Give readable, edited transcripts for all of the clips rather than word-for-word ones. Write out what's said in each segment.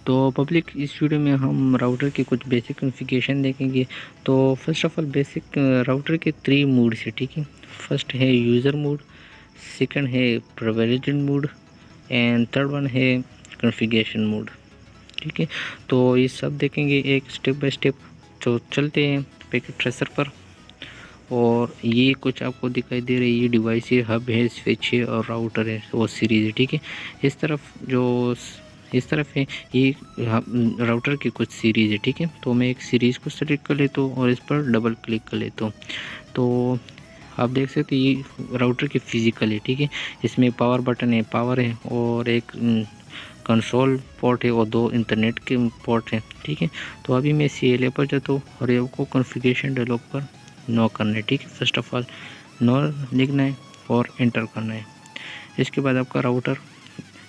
तो पब्लिक इस वीडियो में हम राउटर की कुछ बेसिक कॉन्फ़िगरेशन देखेंगे। तो first of all basic router के 3 मोड्स है, ठीक है। फर्स्ट है यूज़र मोड, सेकंड है privileged mode and third one है कॉन्फ़िगरेशन मोड, ठीक है। तो ये सब देखेंगे एक स्टेप बाय स्टेप। तो चलते हैं पैकेट ट्रेसर पर। और ये कुछ आपको दिखाई दे रही है, ये डिवाइस है, हब है, स्विच है और राउटर है, वो सीरीज़ है, ठीक है। इस तरफ है ये राउटर की कुछ सीरीज़ है, ठीक है। तो मैं एक सीरीज़ को सेलेक्ट कर लेता हूँ और इस पर डबल क्लिक कर लेता हूँ। तो आप देख सकते हैं ये राउटर की फिजिकल है, ठीक है। इसमें पावर बटन है, पावर है और एक कंसोल पोर्ट है और 2 इंटरनेट के पोर्ट हैं, ठीक है। तो अभी मैं CLA पर जाता हूँ और ये आपको कॉन्फ़िगरेशन डायलॉग पर नो करना है, ठीक है। फर्स्ट ऑफ ऑल नो लिखना है और एंटर करना है। इसके बाद आपका राउटर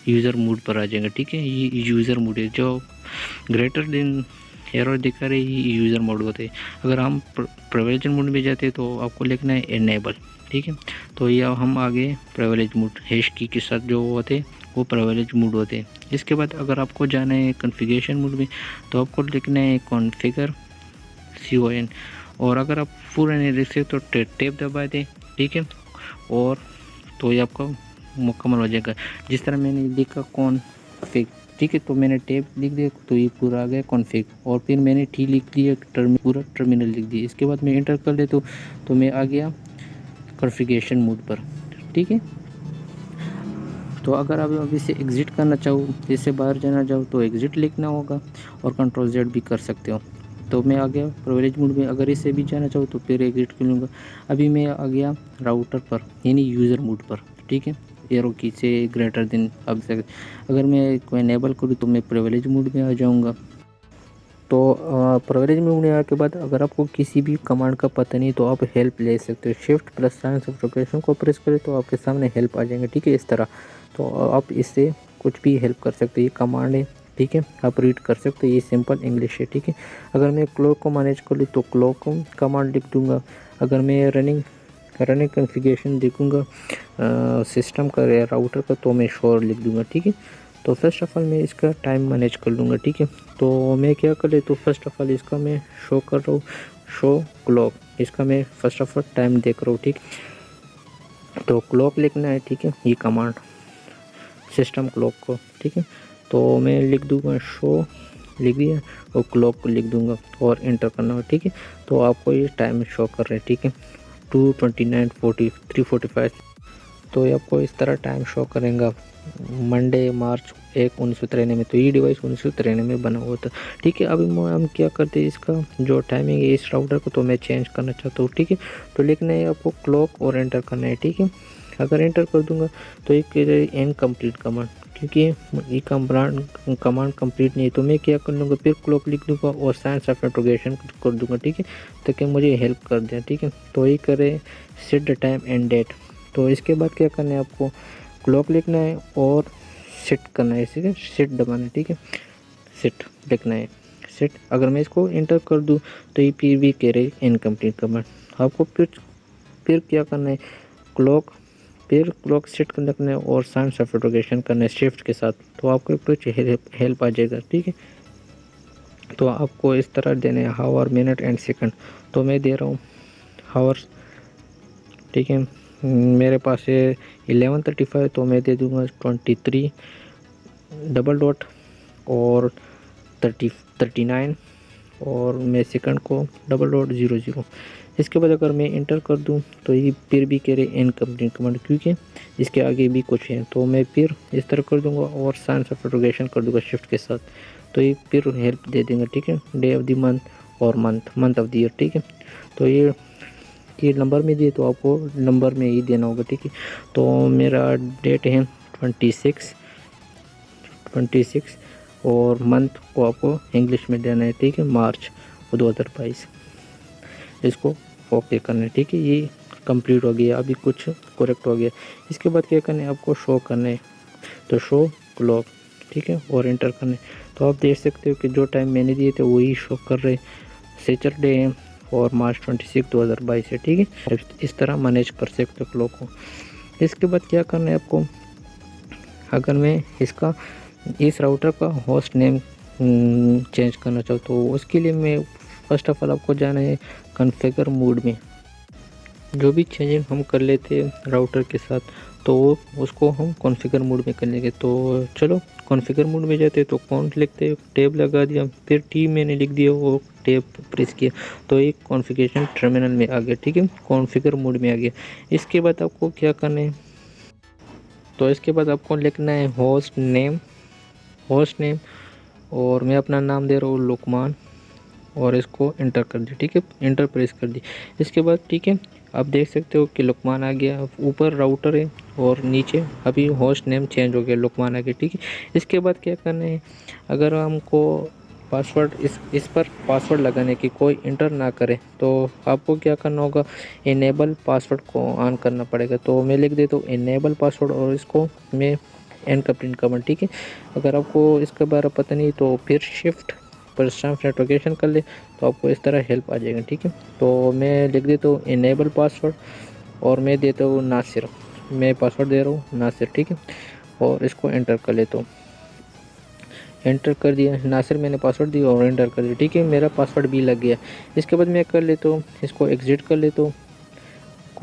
यूज़र मोड पर आ जाएगा, ठीक है। ये यूज़र मोड है, जो ग्रेटर देन एरर दिखा रहे ये यूज़र मोड होते हैं। अगर हम प्रिविलेज मोड में जाते तो आपको लिखना है इनेबल, ठीक है। तो ये हम आगे प्रिविलेज मोड हैश की के साथ जो होते वो प्रिविलेज मोड होते हैं। इसके बाद अगर आपको जाना है कॉन्फ़िगरेशन मोड में तो आपको लिखना है कॉन्फ़िगर CON। और अगर आप पूरा नहीं लिख सकते तो टैब दबा दें, ठीक है। और तो ये आपका मुकम्मल हो जाएगा। जिस तरह मैंने लिखा कॉन्फ़िग, ठीक है। तो मैंने टैब लिख दिया तो ये पूरा आ गया कॉन्फ़िग, और फिर मैंने T लिख दिया, पूरा टर्मिनल लिख दिया। इसके बाद मैं एंटर कर लेता हूँ तो मैं आ गया कॉन्फ़िगरेशन मोड पर, ठीक है। तो अगर आप अभी से एग्ज़िट करना चाहो, इससे बाहर जाना चाहो तो एग्ज़िट लिखना होगा और कंट्रोल Z भी कर सकते हो। तो मैं आ गया प्रिविलेज मोड में। अगर इससे भी जाना चाहो तो फिर एग्ज़िट कर लूँगा। अभी मैं आ गया राउटर पर यानी यूज़र मोड पर, ठीक है। एरो की से ग्रेटर देन अब से अगर मैं कोई इनेबल करूँ तो मैं प्रिविलेज मोड में आ जाऊँगा। तो प्रिविलेज मोड में आने के बाद अगर आपको किसी भी कमांड का पता नहीं तो आप हेल्प ले सकते हो। शिफ्ट प्लस साइन सब्ट्रैक्शन को प्रेस करें तो आपके सामने हेल्प आ जाएंगे, ठीक है, इस तरह। तो आप इससे कुछ भी हेल्प कर सकते हो। ये कमांड है, ठीक है, आप रीड कर सकते हो। ये सिंपल इंग्लिश है, ठीक है। अगर मैं क्लॉक को मैनेज कर लूँ तो क्लॉक कमांड लिख दूँगा। अगर मैं रनिंग कॉन्फ़िगरेशन देखूँगा सिस्टम का या राउटर का तो मैं शोर लिख दूँगा, ठीक है। तो फर्स्ट ऑफ ऑल मैं इसका टाइम मैनेज कर लूँगा, ठीक है। तो मैं क्या कर लेता हूँ, फर्स्ट ऑफ ऑल इसका मैं शो कर रहा हूँ, शो क्लॉक, इसका मैं फर्स्ट ऑफ ऑल टाइम देख रहा हूँ, ठीक। तो क्लॉक लिखना है, ठीक है, ये कमांड सिस्टम क्लॉक को, ठीक है। तो मैं लिख दूँगा शो, लिख दिया, और क्लॉक को लिख दूँगा और एंटर करना है, ठीक है। तो आपको ये टाइम शो कर रहे हैं, ठीक है, 2:29 40 3:45। तो ये आपको इस तरह टाइम शो करेगा मंडे मार्च 1 1993 में। तो ये डिवाइस 1993 में बना हुआ था, ठीक है। अभी हम क्या करते हैं, इसका जो टाइमिंग है इस राउटर को तो मैं चेंज करना चाहता हूँ, ठीक है। तो लिखना है आपको क्लॉक और एंटर करना है, ठीक है। अगर एंटर कर दूंगा तो ये कह रहे इनकम्प्लीट कमांड, क्योंकि ये कमांड कंप्लीट नहीं है। तो मैं क्या कर लूँगा, फिर क्लॉक लिख दूँगा और साइंस ऑफ इंट्रोगेशन कर दूँगा, ठीक है, ताकि मुझे हेल्प कर दें, ठीक है। तो ये करे set the time and date. तो इसके बाद क्या करना है, आपको क्लॉक लिखना है और सेट करना है, इसे सेट दबाना है, ठीक है, सेट लिखना है, सेट। अगर मैं इसको एंटर कर दूं तो ये फिर भी कह रहे इनकम्प्लीट कमांड। आपको फिर क्या करना है, क्लॉक, फिर क्लॉक सेट करना है और साइंस ऑफ इंट्रोगेशन करना है शिफ्ट के साथ। तो आपको कुछ हेल्प आ जाएगा, ठीक है। तो आपको इस तरह देने हैं हावर, मिनट एंड सेकंड। तो मैं दे रहा हूँ हावर्स, ठीक है। मेरे पास है 11:35 तो मैं दे दूँगा 23 डबल डॉट और 39 और मैं सेकंड को डबल डॉट 00। इसके बाद अगर मैं इंटर कर दूं तो ये फिर भी कह रहे इनकम्प्लीट कमांड, क्योंकि इसके आगे भी कुछ है। तो मैं फिर इस तरह कर दूंगा और साइंस ऑफ इंट्रोगेशन कर दूंगा शिफ्ट के साथ। तो ये फिर हेल्प दे देंगे, ठीक है, डे ऑफ द मंथ और मंथ ऑफ द ईयर, ठीक है। तो ये नंबर में दिए तो आपको नंबर में ही देना होगा, ठीक है। तो मेरा डेट है 26 और मंथ को आपको इंग्लिश में देना है, ठीक है, मार्च 2022। इसको ओके करना है, ठीक है। ये कंप्लीट हो गया, अभी कुछ करेक्ट हो गया। इसके बाद क्या करना है, आपको शो करना है, तो शो क्लॉक, ठीक है, और एंटर करना है। तो आप देख सकते हो कि जो टाइम मैंने दिए थे वही शो कर रहे, सैटरडे है और मार्च 26 2022 है, ठीक है। इस तरह मैनेज कर सकते हो क्लॉक को। इसके बाद क्या करना है आपको, अगर मैं इस राउटर का होस्ट नेम चेंज करना चाहो तो उसके लिए मैं फर्स्ट ऑफ ऑल आपको जाना है कॉन्फ़िगर मोड में। जो भी चेंजिंग हम कर लेते हैं राउटर के साथ तो उसको हम कॉन्फ़िगर मोड में कर लेंगे। तो चलो कॉन्फ़िगर मोड में जाते तो कॉन्फ लिखते, टैब लगा दिया, फिर टी मैंने लिख दिया, वो टैब प्रेस किया तो एक कॉन्फ़िगरेशन टर्मिनल में आ गया, ठीक है, कॉन्फ़िगर मोड में आ गया। इसके बाद आपको क्या करना है, तो इसके बाद आपको लिखना है होस्ट नेम और मैं अपना नाम दे रहा हूँ लुकमान और इसको इंटर कर दी, ठीक है, इंटर प्रेस कर दी। इसके बाद ठीक है, आप देख सकते हो कि लुकमान आ गया, ऊपर राउटर है और नीचे अभी होस्ट नेम चेंज हो गया, लुकमान आ गया, ठीक है। इसके बाद क्या करना है, अगर हमको पासवर्ड इस पर पासवर्ड लगाने की कोई इंटर ना करे तो आपको क्या करना होगा, इनेबल पासवर्ड को ऑन करना पड़ेगा। तो मैं लिख देता हूँ इनेबल पासवर्ड और इसको मैं एन का प्रिंट करूँ, ठीक है। अगर आपको इसके बारे में पता नहीं तो फिर शिफ्ट पर स्टाम्प नोटिफिकेशन कर ले तो आपको इस तरह हेल्प आ जाएगा, ठीक है। तो मैं लिख देता हूँ इनेबल पासवर्ड और मैं देता हूँ नासिर, मैं पासवर्ड दे रहा हूँ नासिर, ठीक है, और इसको एंटर कर लेता हूँ। एंटर कर दिया नासिर, मैंने पासवर्ड दिया और एंटर कर दिया, ठीक है, मेरा पासवर्ड भी लग गया। इसके बाद मैं कर लेता हूँ, इसको एग्जिट कर लेता हूँ,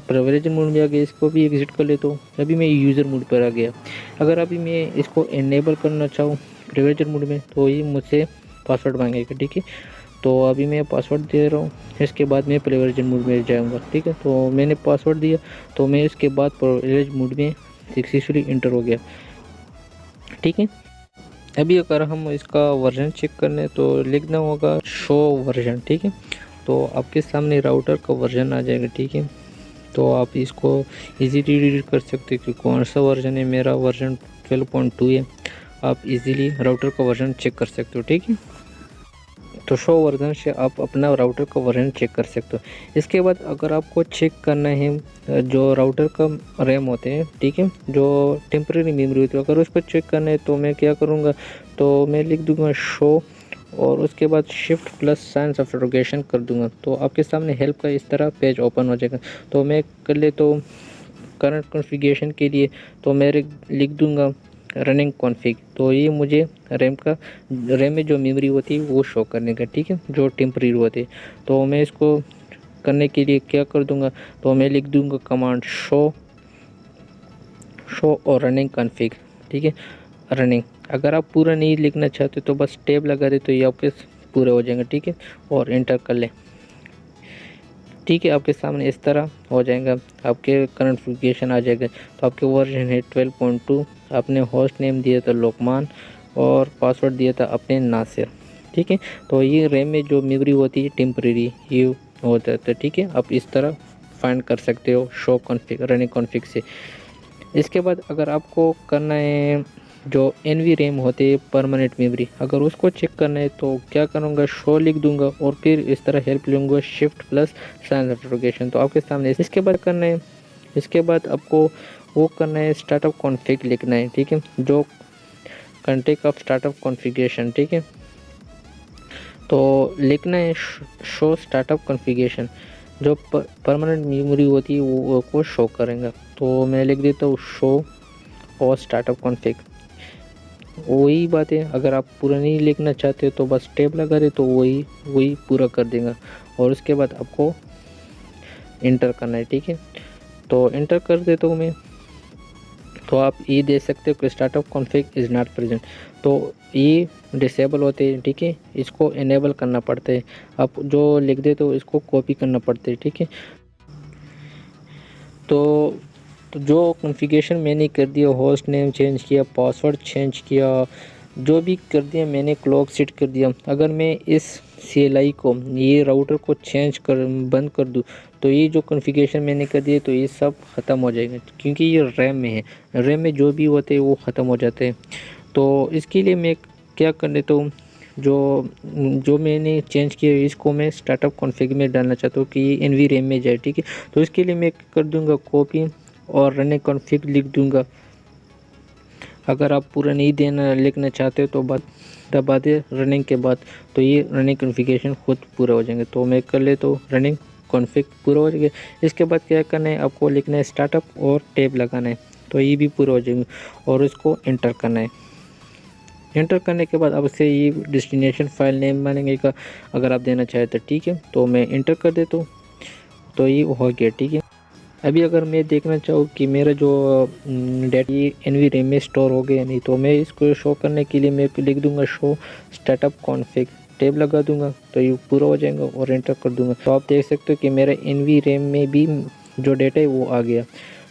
प्रिविलेज मोड में आ गया, इसको भी एग्जिट कर लेता हूँ। अभी मैं यूज़र मोड पर आ गया। अगर अभी मैं इसको इनेबल करना चाहूँ प्रिविलेज मोड में तो ये मुझसे पासवर्ड मांगेगा, ठीक है। तो अभी मैं पासवर्ड दे रहा हूँ, इसके बाद मैं प्रिविलेज मोड में जाऊँगा, ठीक है। तो मैंने पासवर्ड दिया तो मैं इसके बाद प्रिविलेज मोड में सक्सेसफुली इंटर हो गया, ठीक है। अभी अगर हम इसका वर्जन चेक करने तो लिखना होगा शो वर्जन, ठीक है। तो आपके सामने राउटर का वर्जन आ जाएगा, ठीक है। तो आप इसको इजीली रीड कर सकते हो कि कौन सा वर्जन है, मेरा वर्जन 12.2 है। आप इजीली राउटर का वर्जन चेक कर सकते हो, ठीक है। तो शो वर्जन से आप अपना राउटर का वर्जन चेक कर सकते हो। इसके बाद अगर आपको चेक करना है जो राउटर का रैम होते हैं, ठीक है, जो टेम्प्रेरी मेमोरी होती है, अगर उसको चेक करना है तो मैं क्या करूँगा, तो मैं लिख दूँगा शो और उसके बाद shift plus sign of interrogation कर दूंगा तो आपके सामने हेल्प का इस तरह पेज ओपन हो जाएगा। तो मैं कर ले तो करंट कॉन्फ़िगरेशन के लिए तो मैं लिख दूंगा रनिंग कॉन्फ़िग, तो ये मुझे रैम में जो मेमोरी होती है वो शो करने का, ठीक है, जो टेम्परेरी होती है। तो मैं इसको करने के लिए क्या कर दूंगा, तो मैं लिख दूंगा कमांड शो और रनिंग कॉन्फ़िग, ठीक है, रनिंग। अगर आप पूरा नहीं लिखना चाहते तो बस टैब लगा दे तो ये आपके पूरे हो जाएंगे, ठीक है, और इंटर कर लें, ठीक है। आपके सामने इस तरह हो जाएगा, आपके करंट कॉन्फ़िगरेशन आ जाएगा। तो आपके वर्जन है 12.2, आपने होस्ट नेम दिया था लोकमान और पासवर्ड दिया था अपने नासिर, ठीक है। तो ये रैम में जो मेमोरी होती है टेम्परेरी ये हो जाता है, ठीक है। आप इस तरह फाइंड कर सकते हो शो कॉन्फ़िग रनिंग कॉन्फ़िग से। इसके बाद अगर आपको करना है जो एनवी रैम होते हैं परमानेंट मेमोरी, अगर उसको चेक करना है तो क्या करूँगा, शो लिख दूंगा और फिर इस तरह हेल्प लूँगा shift plus sign of interrogation, तो आपके सामने इसके बाद करना है। इसके बाद आपको वो करना है स्टार्टअप कॉन्फ़िग लिखना है, ठीक है, जो कंटेंट ऑफ स्टार्टअप कॉन्फ़िगरेशन, ठीक है। तो लिखना है शो स्टार्टअप कॉन्फ़िगरेशन, जो परमानेंट मेमोरी होती है वो को शो करेंगे। तो मैं लिख देता हूँ शो और स्टार्टअप कॉन्फ़िग, वही बात है। अगर आप पूरा नहीं लिखना चाहते तो बस टैब लगा दे तो वही पूरा कर देगा और उसके बाद आपको इंटर करना है, ठीक है। तो इंटर कर देता हूँ मैं, तो आप ये दे सकते हो कि startup config is not present, तो ये डिसेबल होते हैं, ठीक है, इसको इनेबल करना पड़ता है। आप जो लिख देते हो इसको कॉपी करना पड़ता है, ठीक है। तो जो कॉन्फ़िगरेशन मैंने कर दिया, होस्ट नेम चेंज किया, पासवर्ड चेंज किया, जो भी कर दिया मैंने, क्लॉक सेट कर दिया। अगर मैं इस CLI को ये राउटर को बंद कर दूँ तो ये जो कॉन्फ़िगरेशन मैंने कर दिया तो ये सब ख़त्म हो जाएगा, क्योंकि ये रैम में है, रैम में जो भी होते हैं वो ख़त्म हो जाते हैं। तो इसके लिए मैं क्या कर देता हूँ, जो मैंने चेंज किया इसको मैं स्टार्टअप कॉन्फ़िग में डालना चाहता हूँ कि ये एनवी रैम में जाए, ठीक है। तो इसके लिए मैं कर दूंगा कॉपी और रनिंग कॉन्फ़िग लिख दूंगा। अगर आप पूरा नहीं देना लिखना चाहते हो तो बस दबा दे रनिंग के बाद, तो ये रनिंग कॉन्फ़िगरेशन खुद पूरा हो जाएंगे। तो मैं कर ले तो रनिंग कॉन्फ़िग पूरा हो जाएगा। इसके बाद क्या करना है, आपको लिखना है स्टार्टअप और टैब लगाना है, तो ये भी पूरा हो जाएंगे और इसको इंटर करना है। एंटर करने के बाद अब से ये डेस्टिनेशन फाइल नेम मानेंगे का अगर आप देना चाहें तो ठीक है। तो मैं एंटर कर देता हूँ, तो ये हो गया ठीक है। अभी अगर मैं देखना चाहूँ कि मेरा जो डेटा ये NVRAM में स्टोर हो गया नहीं, तो मैं इसको शो करने के लिए मैं लिख दूंगा शो स्टार्टअप कॉन्फ़िग, टैब लगा दूंगा तो ये पूरा हो जाएगा और एंटर कर दूंगा। तो आप देख सकते हो कि मेरा NVRAM में भी जो डेटा है वो आ गया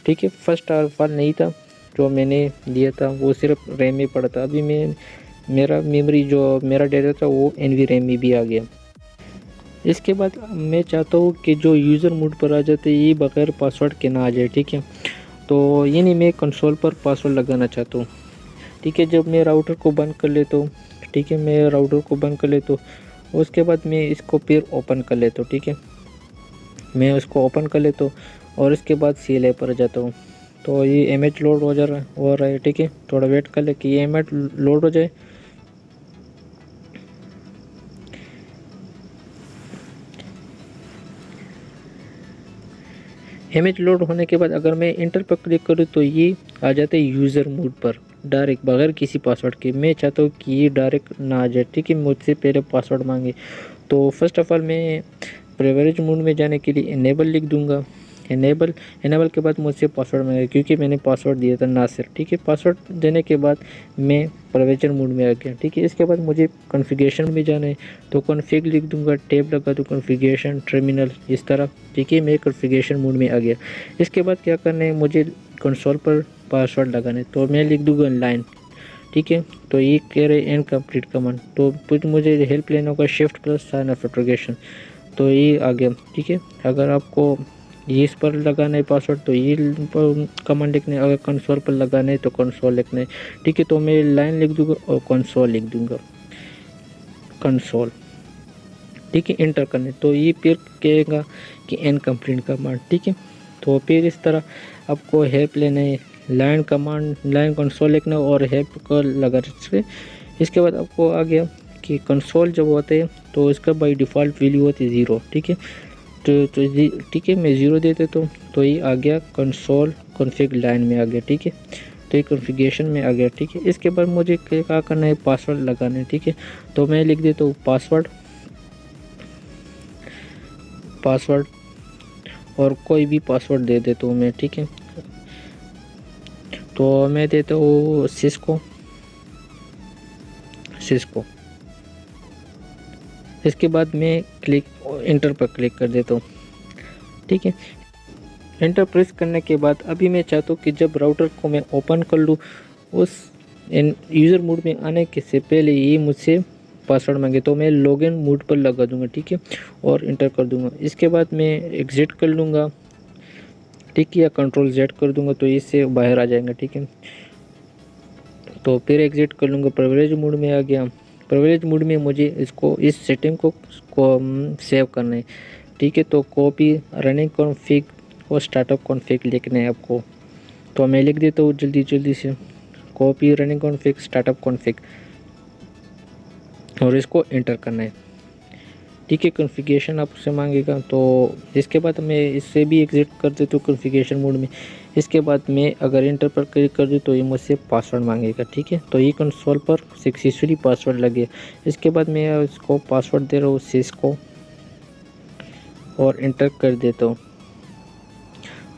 ठीक है। फर्स्ट फाइल नहीं था जो मैंने दिया था, वो सिर्फ रैम में पड़ा था। अभी मैं मेरा मेमोरी जो मेरा डेटा था वो NVRAM में भी आ गया। इसके बाद मैं चाहता हूँ कि जो यूज़र मोड पर आ जाते ये बगैर पासवर्ड के ना आ जाए ठीक है। तो ये नहीं, मैं कंसोल पर पासवर्ड लगाना चाहता हूँ ठीक है। जब मैं राउटर को बंद कर लेता हूँ ठीक है, मैं राउटर को बंद कर लेता हूँ, उसके बाद मैं इसको फिर ओपन कर लेता हूँ ठीक है। मैं उसको ओपन कर लेता हूँ और इसके बाद CLI पर जाता हूँ। तो ये इमेज लोड हो रहा है ठीक है। थोड़ा वेट कर ले कि ये इमेज लोड हो जाए। इमेज लोड होने के बाद अगर मैं इंटर पर क्लिक करूँ तो ये आ जाता है यूज़र मोड पर डायरेक्ट बगैर किसी पासवर्ड के। मैं चाहता हूँ कि ये डायरेक्ट ना आ जाए ठीक है, मुझसे पहले पासवर्ड मांगे। तो फर्स्ट ऑफ ऑल मैं प्रिविलेज मोड में जाने के लिए इनेबल लिख दूंगा। इनेबल के बाद मुझसे पासवर्ड मांगेगा क्योंकि मैंने पासवर्ड दिया था नासिर ठीक है। पासवर्ड देने के बाद मैं प्रिविलेज मोड में आ गया ठीक है। इसके बाद मुझे कॉन्फ़िगरेशन में जाना है, तो कॉन्फ़िग लिख दूंगा, टैब लगा दूँ कॉन्फ़िगरेशन टर्मिनल इस तरह ठीक है। मैं कॉन्फ़िगरेशन मोड में आ गया। इसके बाद क्या करना है, मुझे कंसोल पर पासवर्ड लगाना है, तो मैं लिख दूंगा लाइन ठीक है। तो ये कह रहे एंड कंप्लीट कमांड, तो कुछ मुझे हेल्प लेना होगा shift plus sign of interrogation, तो ये आ गया ठीक है। अगर आपको ये इस पर लगाना है पासवर्ड तो ये कमांड लिखना है, अगर कंसोल पर लगाना है तो कंसोल लिखना है ठीक है। तो मैं लाइन लिख दूंगा और कंसोल लिख दूंगा, कंसोल ठीक है। एंटर करने तो ये फिर कहेगा कि एंड कंप्लीट कमांड ठीक है। तो फिर इस तरह आपको हेल्प लेना है, लाइन कमांड लाइन कंसोल लिखना और हेल्प को लगा। इसके बाद आपको आ गया कि कंसोल जब होते हैं तो इसका बाय डिफ़ॉल्ट वैल्यू होती है 0 ठीक है। तो ठीक है, मैं 0 दे देता हूँ तो ये आ गया कंसोल कॉन्फ़िग लाइन में आ गया ठीक है। तो ये कॉन्फ़िगरेशन में आ गया ठीक है। इसके बाद मुझे क्या करना है, पासवर्ड लगाना है ठीक है। तो मैं लिख देता हूँ पासवर्ड और कोई भी पासवर्ड दे देता हूँ मैं ठीक है। तो मैं देता हूँ सिस्को। इसके बाद मैं इंटर पर क्लिक कर देता हूँ ठीक है। एंटर प्रेस करने के बाद अभी मैं चाहता हूँ कि जब राउटर को मैं ओपन कर लूँ उस यूज़र मोड में आने के से पहले ये मुझसे पासवर्ड मांगे, तो मैं लॉगिन मोड पर लगा दूंगा ठीक है और इंटर कर दूंगा। इसके बाद मैं एग्जिट कर लूँगा ठीक है, या कंट्रोल Z कर दूंगा तो इससे बाहर आ जाएगा ठीक है। तो फिर एग्जिट कर लूँगा, प्रिविलेज मोड में आ गया। प्रिविलेज मोड में मुझे इसको इस सेटिंग को सेव करना है ठीक है। तो कॉपी रनिंग कॉन्फ़िग और स्टार्टअप कॉन्फ़िग लिखना है आपको, तो मैं लिख देता हूँ जल्दी से copy running config startup config और इसको एंटर करना है ठीक है। कॉन्फ़िगरेशन आपसे मांगेगा, तो इसके बाद मैं इससे भी एग्जिट कर देता हूँ कॉन्फ़िगरेशन मोड में। इसके बाद मैं अगर इंटर पर क्लिक कर दूँ तो ये मुझसे पासवर्ड मांगेगा ठीक है। तो ये कंसोल पर सक्सेसफुली पासवर्ड लगे। इसके बाद मैं इसको पासवर्ड दे रहा हूँ सिस्को और इंटर कर देता हूँ।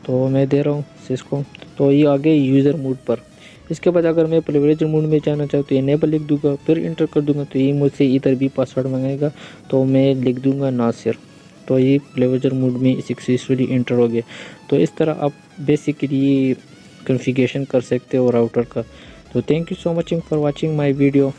तो मैं दे रहा हूँ सिस्को, तो ये आगे यूज़र मोड पर। इसके बाद अगर मैं प्रिविलेज मोड में जाना चाहूँ तो इनेबल लिख दूंगा, फिर इंटर कर दूंगा तो ये मुझसे इधर भी पासवर्ड मांगेगा, तो मैं लिख दूंगा नासिर। तो ये प्रिविलेज मोड में सक्सेसफुली इंटर हो गया। तो इस तरह आप बेसिकली कॉन्फ़िगरेशन कर सकते हो राउटर का। तो thank you so much for watching my video.